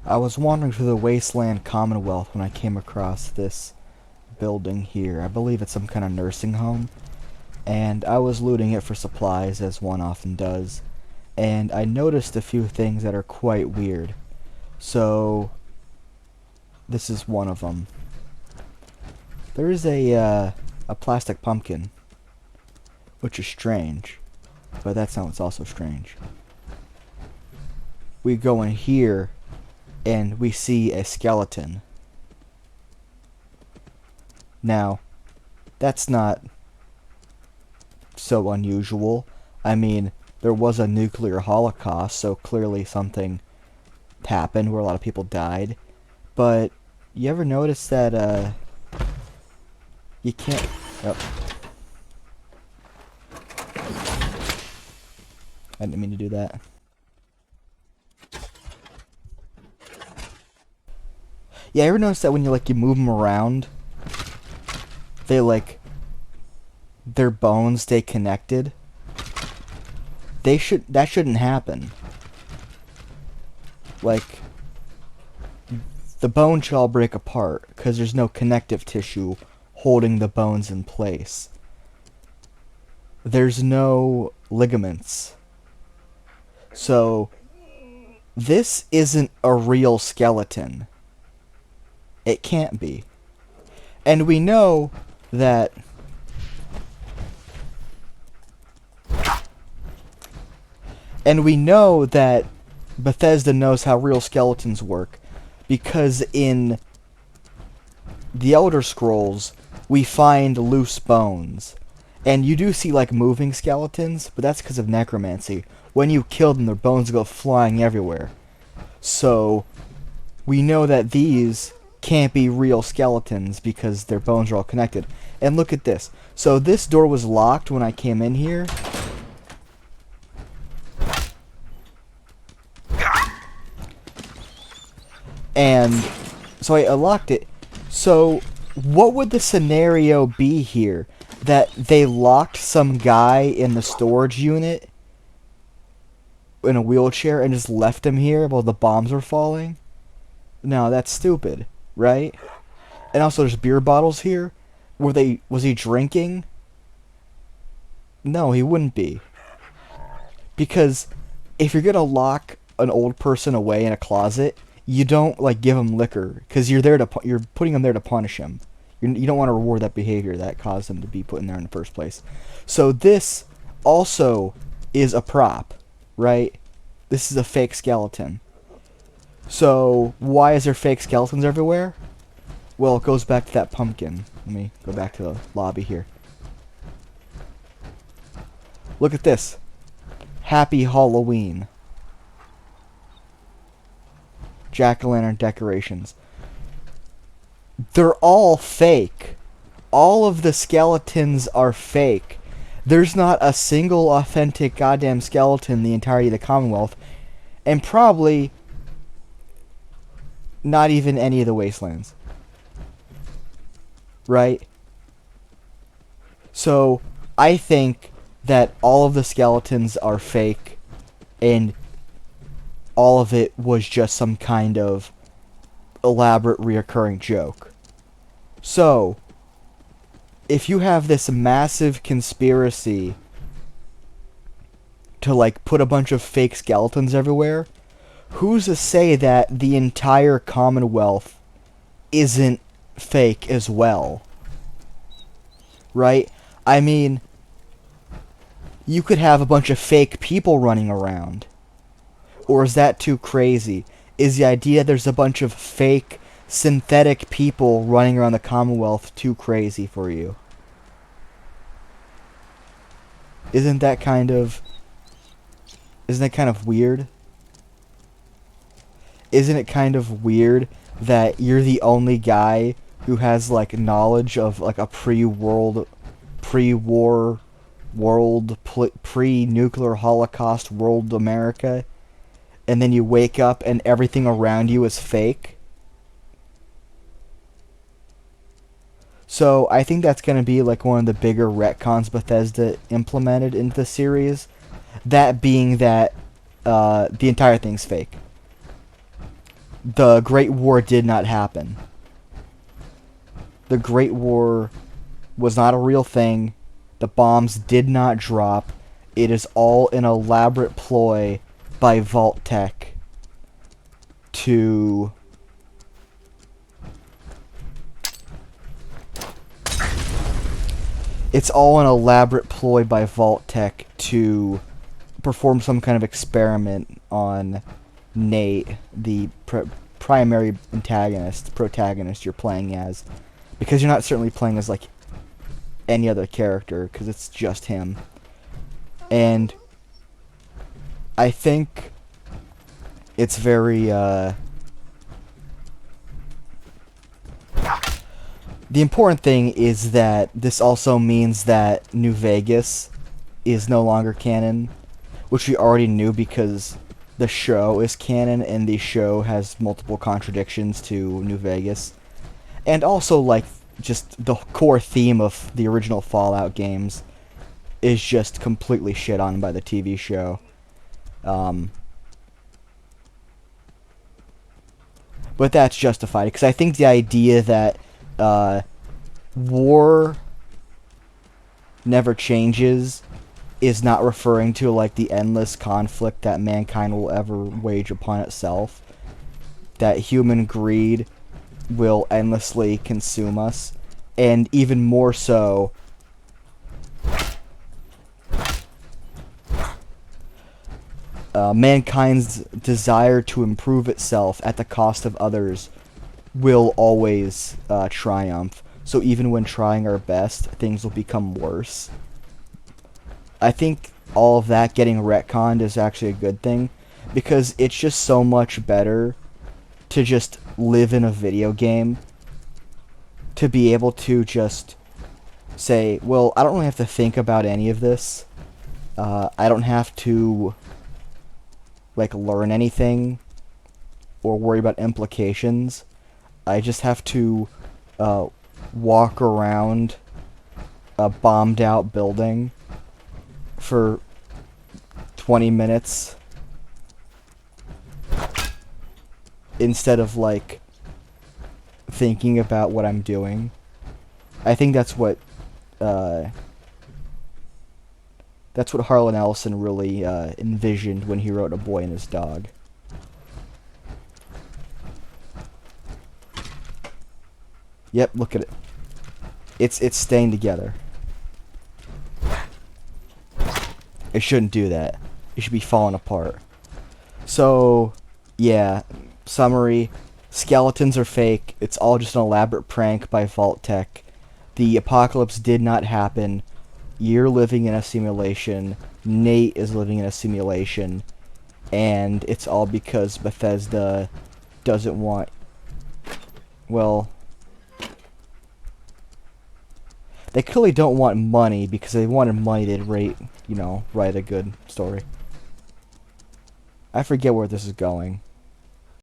I was wandering through the Wasteland Commonwealth when I came across this building here. I believe it's some kind of nursing home. And I was looting it for supplies, as one often does. And I noticed a few things that are quite weird. So, this is one of them. There is a plastic pumpkin, which is strange. But that's not what's also strange. We go in here, and we see a skeleton. Now, that's not so unusual. I mean, there was a nuclear holocaust, so clearly something happened where a lot of people died. But you ever notice that you can't... Oh. I didn't mean to do that. Yeah, ever notice that when you move them around, they their bones stay connected? That shouldn't happen. The bone should all break apart because there's no connective tissue holding the bones in place. There's no ligaments. So, this isn't a real skeleton. It can't be. And we know that Bethesda knows how real skeletons work, because in the Elder Scrolls we find loose bones. And you do see moving skeletons, but that's because of necromancy. When you kill them, their bones go flying everywhere. So we know that these can't be real skeletons because their bones are all connected. And look at this. So this door was locked when I came in here. And so I unlocked it. So what would the scenario be here? That they locked some guy in the storage unit in a wheelchair and just left him here while the bombs were falling? No, that's stupid, right? And also there's beer bottles here. Was he drinking? No, he wouldn't be. Because if you're gonna lock an old person away in a closet, you don't give him liquor, because you're putting him there to punish him. You don't want to reward that behavior that caused him to be put in there in the first place. So this also is a prop, right? This is a fake skeleton. So why is there fake skeletons everywhere? Well, it goes back to that pumpkin. Let me go back to the lobby here. Look at this. Happy Halloween. Jack-o'-lantern decorations. They're all fake. All of the skeletons are fake. There's not a single authentic goddamn skeleton in the entirety of the Commonwealth. And probably not even any of the Wastelands. Right? So, I think that all of the skeletons are fake, and all of it was just some kind of elaborate reoccurring joke. So, if you have this massive conspiracy to put a bunch of fake skeletons everywhere, who's to say that the entire Commonwealth isn't fake as well? Right? I mean, you could have a bunch of fake people running around. Or is that too crazy? Is the idea there's a bunch of fake, synthetic people running around the Commonwealth too crazy for you? Isn't that kind of weird? Isn't it kind of weird that you're the only guy who has knowledge of a pre-war world, pre-nuclear holocaust world America, and then you wake up and everything around you is fake? So I think that's going to be one of the bigger retcons Bethesda implemented into the series. That being that the entire thing's fake. The Great War did not happen. The Great War was not a real thing. The bombs did not drop. It is all an elaborate ploy by Vault-Tec to it's all an elaborate ploy by Vault-Tec to perform some kind of experiment on Nate, the primary protagonist you're playing as, because you're not certainly playing as like any other character, because it's just him. And I think it's very the important thing is that this also means that New Vegas is no longer canon, which we already knew because the show is canon and the show has multiple contradictions to New Vegas. And also, like, just the core theme of the original Fallout games is just completely shit on by the TV show. But that's justified, because I think the idea that war never changes is not referring to like the endless conflict that mankind will ever wage upon itself. That human greed will endlessly consume us, and even more so, mankind's desire to improve itself at the cost of others will always triumph. So even when trying our best, things will become worse. I think all of that getting retconned is actually a good thing, because it's just so much better to just live in a video game, to be able to just say, well, I don't really have to think about any of this. I don't have to like learn anything or worry about implications. I just have to walk around a bombed out building for 20 minutes instead of like thinking about what I'm doing. I think that's what Harlan Ellison really envisioned when he wrote A Boy and His Dog. Yep, look at it. It's staying together. It shouldn't do that. It should be falling apart. So, yeah, summary. Skeletons are fake. It's all just an elaborate prank by Vault-Tec. The apocalypse did not happen. You're living in a simulation. Nate is living in a simulation. And it's all because Bethesda doesn't want... Well... They clearly don't want money, because if they wanted money, they'd write a good story. I forget where this is going.